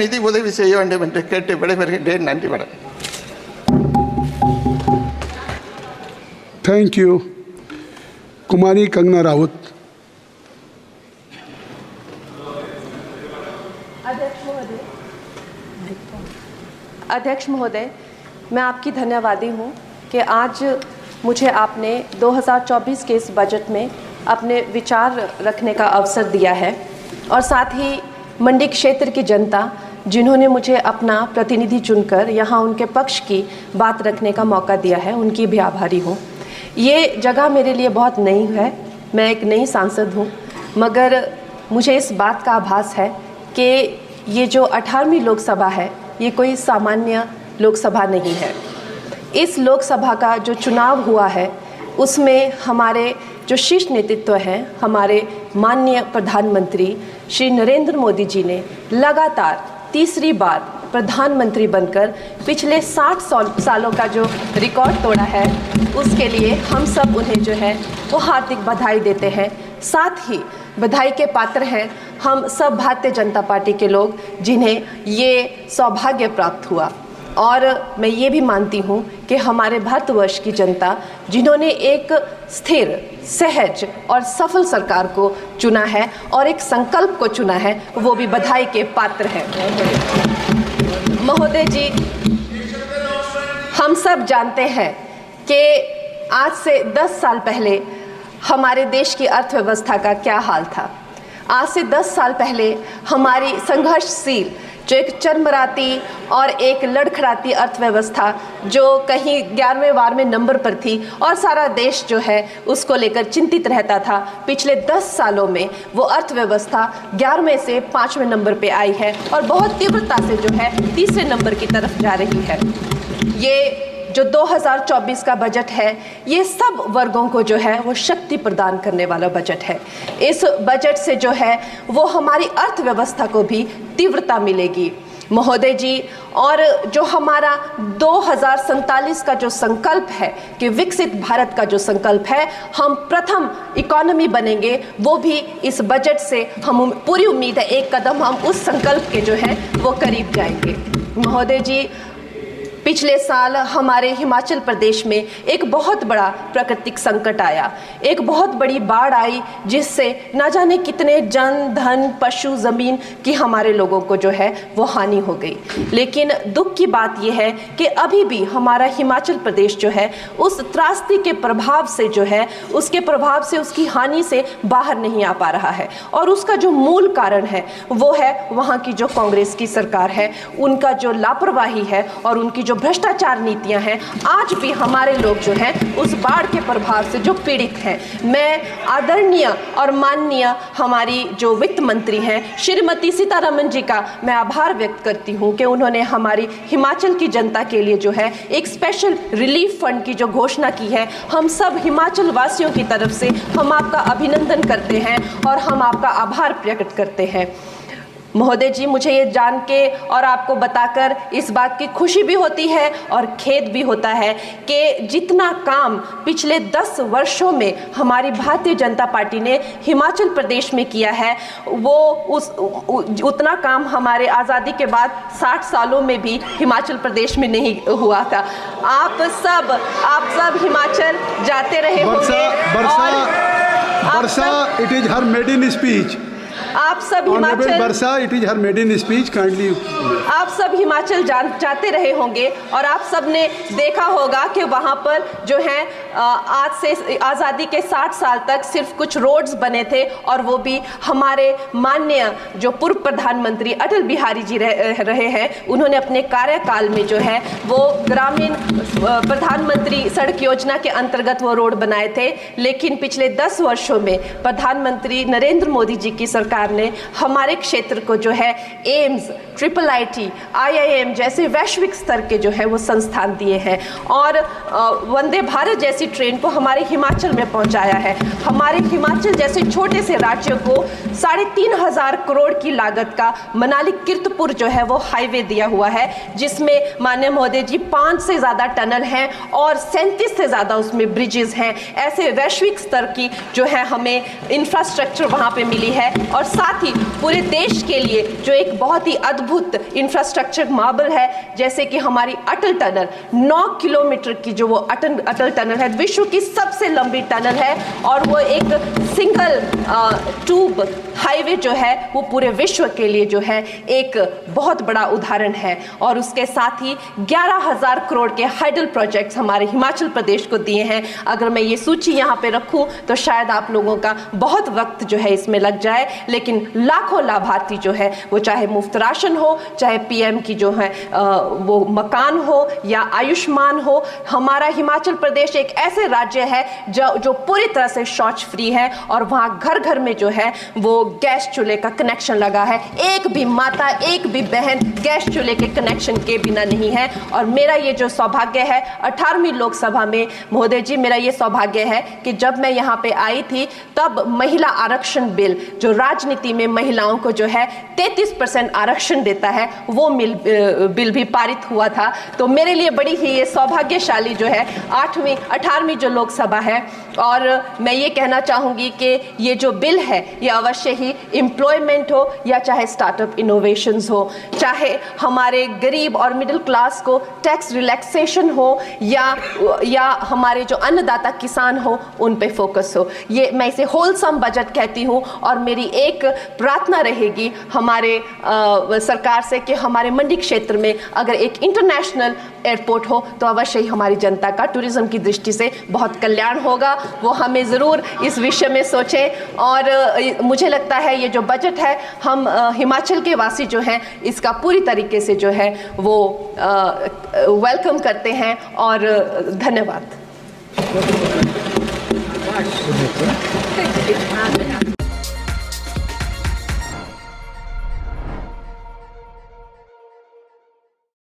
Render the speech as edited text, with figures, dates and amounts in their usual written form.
நிதி உதவி செய்ய வேண்டும் என்று கேட்டு விடைபெறுகின்றேன். நன்றி வணக்கம். Thank you. कुमारी कंगना राउत. अध्यक्ष महोदय, मैं आपकी धन्यवादी हूँ कि आज मुझे आपने 2024 के इस बजट में अपने विचार रखने का अवसर दिया है और साथ ही मंडी क्षेत्र की जनता जिन्होंने मुझे अपना प्रतिनिधि चुनकर यहाँ उनके पक्ष की बात रखने का मौका दिया है, उनकी भी आभारी हूँ. ये जगह मेरे लिए बहुत नई है, मैं एक नई सांसद हूँ, मगर मुझे इस बात का आभास है कि ये जो 18वीं लोकसभा है ये कोई सामान्य लोकसभा नहीं है. इस लोकसभा का जो चुनाव हुआ है उसमें हमारे जो शीर्ष नेतृत्व हैं, हमारे माननीय प्रधानमंत्री श्री नरेंद्र मोदी जी ने लगातार तीसरी बार प्रधानमंत्री बनकर पिछले 60 सालों का जो रिकॉर्ड तोड़ा है, उसके लिए हम सब उन्हें जो है वो हार्दिक बधाई देते हैं. साथ ही बधाई के पात्र हैं हम सब भारतीय जनता पार्टी के लोग जिन्हें ये सौभाग्य प्राप्त हुआ. और मैं ये भी मानती हूँ कि हमारे भारतवर्ष की जनता जिन्होंने एक स्थिर, सहज और सफल सरकार को चुना है और एक संकल्प को चुना है, वो भी बधाई के पात्र हैं. महोदय जी, हम सब जानते हैं कि आज से 10 साल पहले हमारे देश की अर्थव्यवस्था का क्या हाल था. आज से 10 साल पहले हमारी संघर्षशील जो एक चरमराती और एक लड़खड़ाती अर्थव्यवस्था जो कहीं 11वें-12वें नंबर पर थी और सारा देश जो है उसको लेकर चिंतित रहता था, पिछले 10 सालों में वो अर्थव्यवस्था 11वें से 5वें नंबर पे आई है और बहुत तीव्रता से जो है तीसरे नंबर की तरफ जा रही है. ये जो 2024 का बजट है ये सब वर्गों को जो है वो शक्ति प्रदान करने वाला बजट है. इस बजट से जो है वो हमारी अर्थव्यवस्था को भी तीव्रता मिलेगी महोदय जी. और जो हमारा 2047 का जो संकल्प है कि विकसित भारत का जो संकल्प है, हम प्रथम इकोनॉमी बनेंगे, वो भी इस बजट से हम पूरी उम्मीद है एक कदम हम उस संकल्प के जो है वो करीब जाएंगे. महोदय जी, पिछले साल हमारे हिमाचल प्रदेश में एक बहुत बड़ा प्राकृतिक संकट आया, एक बहुत बड़ी बाढ़ आई जिससे ना जाने कितने जन, धन, पशु, ज़मीन की हमारे लोगों को जो है वो हानि हो गई. लेकिन दुख की बात यह है कि अभी भी हमारा हिमाचल प्रदेश जो है उस त्रासदी के प्रभाव से जो है उसके प्रभाव से उसकी हानि से बाहर नहीं आ पा रहा है. और उसका जो मूल कारण है वो है वहाँ की जो कांग्रेस की सरकार है, उनका जो लापरवाही है और उनकी जो भ्रष्टाचार नीतियां हैं. आज भी हमारे लोग जो हैं उस बाढ़ के प्रभाव से जो पीड़ित हैं. मैं आदरणीय और माननीय हमारी जो वित्त मंत्री हैं श्रीमती सीतारमण जी का मैं आभार व्यक्त करती हूं कि उन्होंने हमारी हिमाचल की जनता के लिए जो है एक स्पेशल रिलीफ फंड की जो घोषणा की है. हम सब हिमाचल वासियों की तरफ से हम आपका अभिनंदन करते हैं और हम आपका आभार प्रकट करते हैं. महोदय जी, मुझे ये जान के और आपको बताकर इस बात की खुशी भी होती है और खेद भी होता है कि जितना काम पिछले 10 वर्षों में हमारी भारतीय जनता पार्टी ने हिमाचल प्रदेश में किया है वो उतना काम हमारे आज़ादी के बाद 60 सालों में भी हिमाचल प्रदेश में नहीं हुआ था. आप सब हिमाचल जाते रहे होंगे. Varsha, it is her maiden speech. आप सब Himachal Varsha, it is her maiden speech. Kindly आप सब हिमाचल जाते रहे होंगे और आप सब ने देखा होगा कि वहाँ पर जो है आज से आज़ादी के 60 साल तक सिर्फ कुछ रोड्स बने थे और वो भी हमारे माननीय जो पूर्व प्रधानमंत्री अटल बिहारी जी रहे हैं, उन्होंने अपने कार्यकाल में जो है वो ग्रामीण प्रधानमंत्री सड़क योजना के अंतर्गत वो रोड बनाए थे. लेकिन पिछले 10 वर्षों में प्रधानमंत्री नरेंद्र मोदी जी की सरकार ने हमारे क्षेत्र को जो है एम्स, IIIT, IIM जैसे वैश्विक स्तर के जो है वो संस्थान दिए हैं और वंदे भारत जैसी ट्रेन को हमारे हिमाचल में पहुंचाया है. हमारे हिमाचल जैसे छोटे से राज्य को 3,500 करोड़ की लागत का मनाली कीर्तपुर जो है वो हाईवे दिया हुआ है, जिसमें माननीय महोदय जी 5 से ज़्यादा टनल हैं और 37 से ज़्यादा उसमें ब्रिजेस हैं. ऐसे वैश्विक स्तर की जो है हमें इंफ्रास्ट्रक्चर वहाँ पे मिली है और साथ ही पूरे देश के लिए जो एक बहुत ही अद्भुत इंफ्रास्ट्रक्चर मार्बल है, जैसे कि हमारी अटल टनल, 9 किलोमीटर की जो वो अटल टनल है, विश्व की सबसे लंबी टनल है और वो एक सिंगल ट्यूब हाईवे जो है वो पूरे विश्व के लिए जो है एक बहुत बड़ा उदाहरण है। और उसके साथ ही 11,000 करोड़ के हाइडल प्रोजेक्ट्स हमारे हिमाचल प्रदेश को दिए हैं। अगर मैं ये सूची यहाँ पे रखूँ तो शायद आप लोगों का बहुत वक्त जो है इसमें लग जाए, लेकिन लाखों लाभार्थी जो है वो चाहे मुफ्त राशन हो, चाहे पीएम की जो है वो मकान हो या आयुष्मान हो, हमारा हिमाचल प्रदेश एक ऐसे राज्य है जो पूरी तरह से शौच फ्री है और वहाँ घर घर में जो है वो गैस चूल्हे का कनेक्शन लगा है। एक भी माता, एक भी बहन गैस चूल्हे के कनेक्शन के बिना नहीं है। और मेरा ये जो सौभाग्य है 18वीं लोकसभा में, महोदय जी, मेरा ये सौभाग्य है कि जब मैं यहाँ पे आई थी तब महिला आरक्षण बिल, जो राजनीति में महिलाओं को जो है 33% आरक्षण देता है, वो बिल भी पारित हुआ था। तो मेरे लिए बड़ी ही ये सौभाग्यशाली जो है 18वीं जो लोकसभा है। और मैं ये कहना चाहूँगी कि ये जो बिल है ये अवश्य ही एम्प्लॉयमेंट हो या चाहे स्टार्टअप इनोवेशंस हो, चाहे हमारे गरीब और मिडिल क्लास को टैक्स रिलैक्सेशन हो या हमारे जो अन्नदाता किसान हो उन पे फोकस हो। ये मैं इसे होलसम बजट कहती हूँ। और मेरी एक प्रार्थना रहेगी हमारे सरकार से कि हमारे मंडी क्षेत्र में अगर एक इंटरनेशनल एयरपोर्ट हो तो अवश्य ही हमारी जनता का टूरिज्म की दृष्टि से बहुत कल्याण होगा। वो हमें ज़रूर इस विषय में सोचें। और मुझे लगता है ये जो बजट है हम हिमाचल के वासी जो हैं इसका पूरी तरीके से जो है वो वेलकम करते हैं। और धन्यवाद।